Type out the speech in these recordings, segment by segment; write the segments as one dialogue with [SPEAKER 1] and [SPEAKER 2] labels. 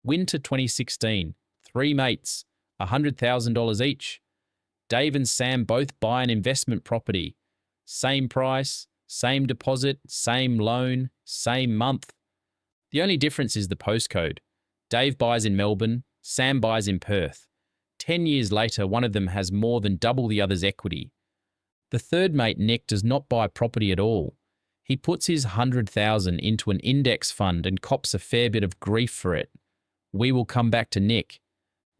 [SPEAKER 1] Winter 2016, three mates, $100,000 each. Dave and Sam both buy an investment property. Same price, same deposit, same loan, same month. The only difference is the postcode. Dave buys in Melbourne, Sam buys in Perth. 10 years later, one of them has more than double the other's equity. The third mate, Nick, does not buy property at all. He puts his $100,000 into an index fund and cops a fair bit of grief for it. We will come back to Nick.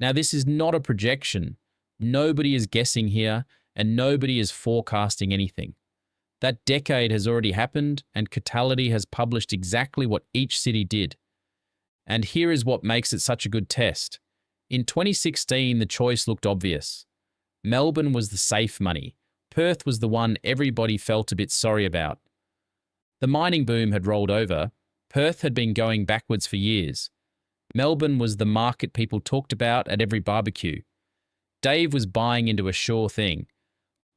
[SPEAKER 1] Now, this is not a projection. Nobody is guessing here, and nobody is forecasting anything. That decade has already happened, and Cotality has published exactly what each city did. And here is what makes it such a good test. In 2016, the choice looked obvious. Melbourne was the safe money. Perth was the one everybody felt a bit sorry about. The mining boom had rolled over. Perth had been going backwards for years. Melbourne was the market people talked about at every barbecue. Dave was buying into a sure thing.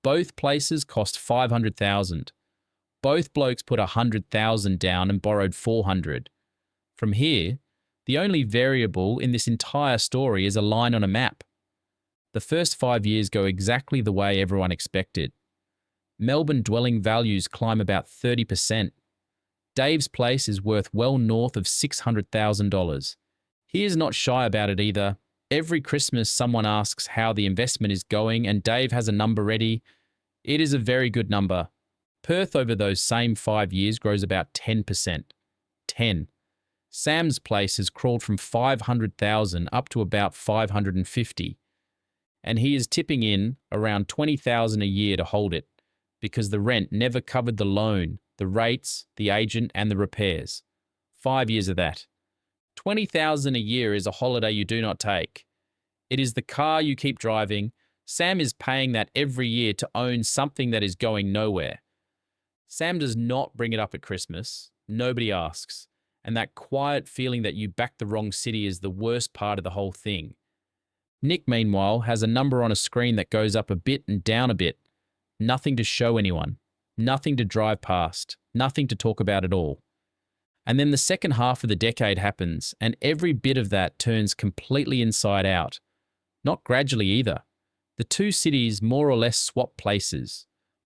[SPEAKER 1] Both places cost $500,000. Both blokes put $100,000 down and borrowed $400. From here, the only variable in this entire story is a line on a map. The first 5 years go exactly the way everyone expected. Melbourne dwelling values climb about 30%. Dave's place is worth well north of $600,000. He is not shy about it either. Every Christmas, someone asks how the investment is going, and Dave has a number ready. It is a very good number. Perth over those same 5 years grows about 10%. 10. Sam's place has crawled from $500,000 up to about $550,000. And he is tipping in around $20,000 a year to hold it, because the rent never covered the loan, the rates, the agent, and the repairs. 5 years of that. $20,000 a year is a holiday you do not take. It is the car you keep driving. Sam is paying that every year to own something that is going nowhere. Sam does not bring it up at Christmas. Nobody asks. And that quiet feeling that you backed the wrong city is the worst part of the whole thing. Nick, meanwhile, has a number on a screen that goes up a bit and down a bit. Nothing to show anyone. Nothing to drive past. Nothing to talk about at all. And then the second half of the decade happens, and every bit of that turns completely inside out. Not gradually either. The two cities more or less swap places.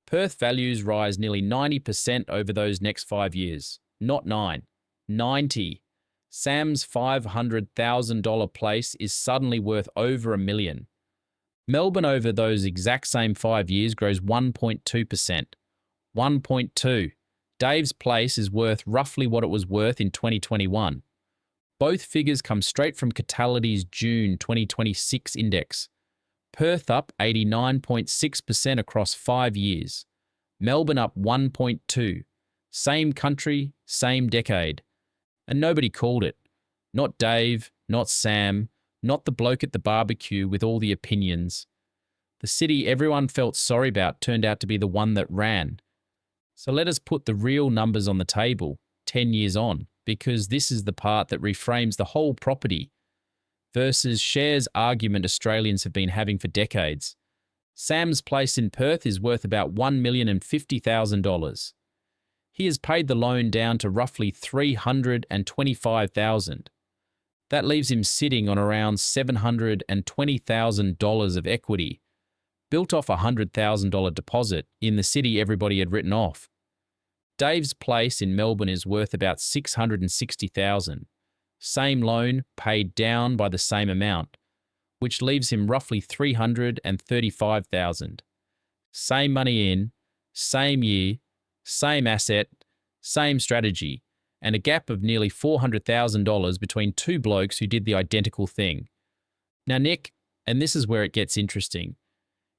[SPEAKER 1] Perth values rise nearly 90% over those next 5 years. Not 9. 90. Sam's $500,000 place is suddenly worth over $1 million. Melbourne over those exact same 5 years grows 1.2%. 1.2. Dave's place is worth roughly what it was worth in 2021. Both figures come straight from Cotality's June 2026 index. Perth up 89.6% across 5 years. Melbourne up 1.2. Same country, same decade. And nobody called it. Not Dave, not Sam, not the bloke at the barbecue with all the opinions. The city everyone felt sorry about turned out to be the one that ran. So let us put the real numbers on the table, 10 years on, because this is the part that reframes the whole property versus shares argument Australians have been having for decades. Sam's place in Perth is worth about $1,050,000. He has paid the loan down to roughly $325,000. That leaves him sitting on around $720,000 of equity, built off a $100,000 deposit in the city everybody had written off. Dave's place in Melbourne is worth about $660,000. Same loan paid down by the same amount, which leaves him roughly $335,000. Same money in, same year, same asset, same strategy, and a gap of nearly $400,000 between two blokes who did the identical thing. Now Nick, and this is where it gets interesting,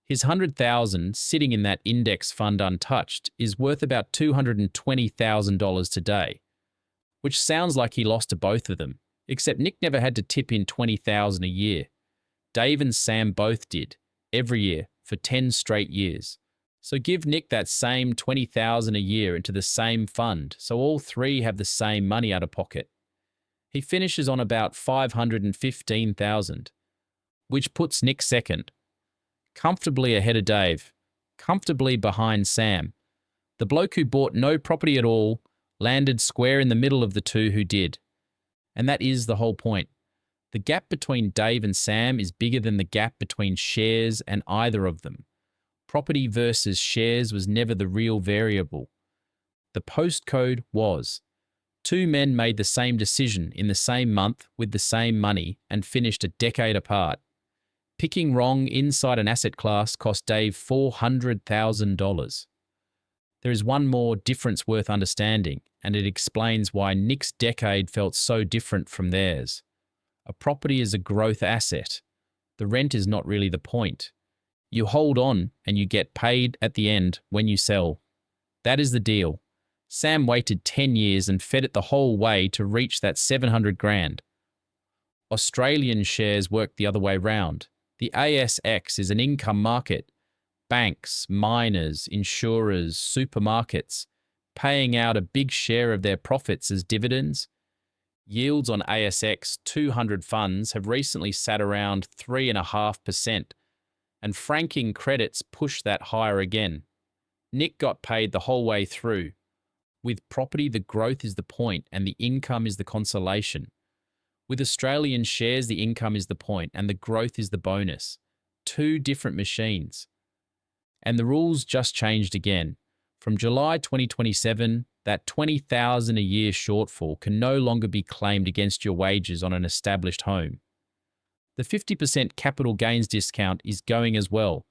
[SPEAKER 1] his $100,000 sitting in that index fund untouched is worth about $220,000 today, which sounds like he lost to both of them, except Nick never had to tip in $20,000 a year. Dave and Sam both did, every year, for 10 straight years. So give Nick that same $20,000 a year into the same fund, so all three have the same money out of pocket. He finishes on about $515,000, which puts Nick second, comfortably ahead of Dave, comfortably behind Sam. The bloke who bought no property at all landed square in the middle of the two who did. And that is the whole point. The gap between Dave and Sam is bigger than the gap between shares and either of them. Property versus shares was never the real variable. The postcode was. Two men made the same decision in the same month with the same money and finished a decade apart. Picking wrong inside an asset class cost Dave $400,000. There is one more difference worth understanding, and it explains why Nick's decade felt so different from theirs. A property is a growth asset. The rent is not really the point. You hold on and you get paid at the end when you sell. That is the deal. Sam waited 10 years and fed it the whole way to reach that 700 grand. Australian shares work the other way round. The ASX is an income market. Banks, miners, insurers, supermarkets, paying out a big share of their profits as dividends. Yields on ASX 200 funds have recently sat around 3.5%, and franking credits push that higher again. Nick got paid the whole way through. With property, the growth is the point and the income is the consolation. With Australian shares, the income is the point and the growth is the bonus. Two different machines. And the rules just changed again. From July 2027, that $20,000 a year shortfall can no longer be claimed against your wages on an established home. The 50% capital gains discount is going as well.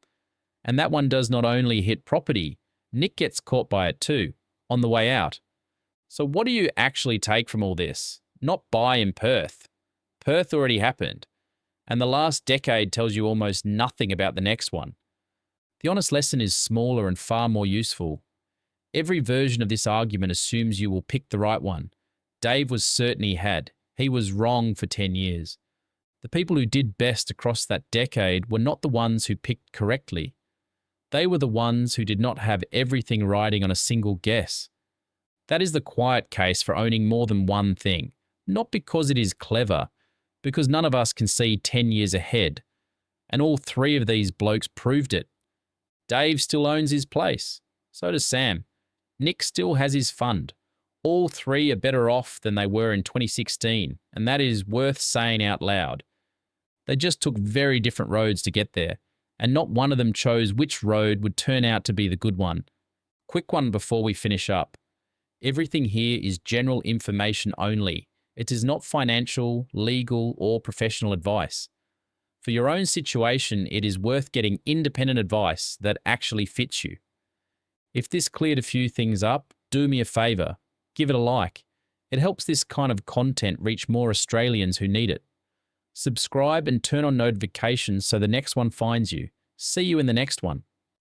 [SPEAKER 1] And that one does not only hit property, Nick gets caught by it too, on the way out. So what do you actually take from all this? Not buy in Perth. Perth already happened. And the last decade tells you almost nothing about the next one. The honest lesson is smaller and far more useful. Every version of this argument assumes you will pick the right one. Dave was certain he had. He was wrong for 10 years. The people who did best across that decade were not the ones who picked correctly. They were the ones who did not have everything riding on a single guess. That is the quiet case for owning more than one thing. Not because it is clever, because none of us can see 10 years ahead. And all three of these blokes proved it. Dave still owns his place. So does Sam. Nick still has his fund. All three are better off than they were in 2016, and that is worth saying out loud. They just took very different roads to get there, and not one of them chose which road would turn out to be the good one. Quick one before we finish up. Everything here is general information only. It is not financial, legal, or professional advice. For your own situation, it is worth getting independent advice that actually fits you. If this cleared a few things up, do me a favour. Give it a like. It helps this kind of content reach more Australians who need it. Subscribe and turn on notifications so the next one finds you. See you in the next one.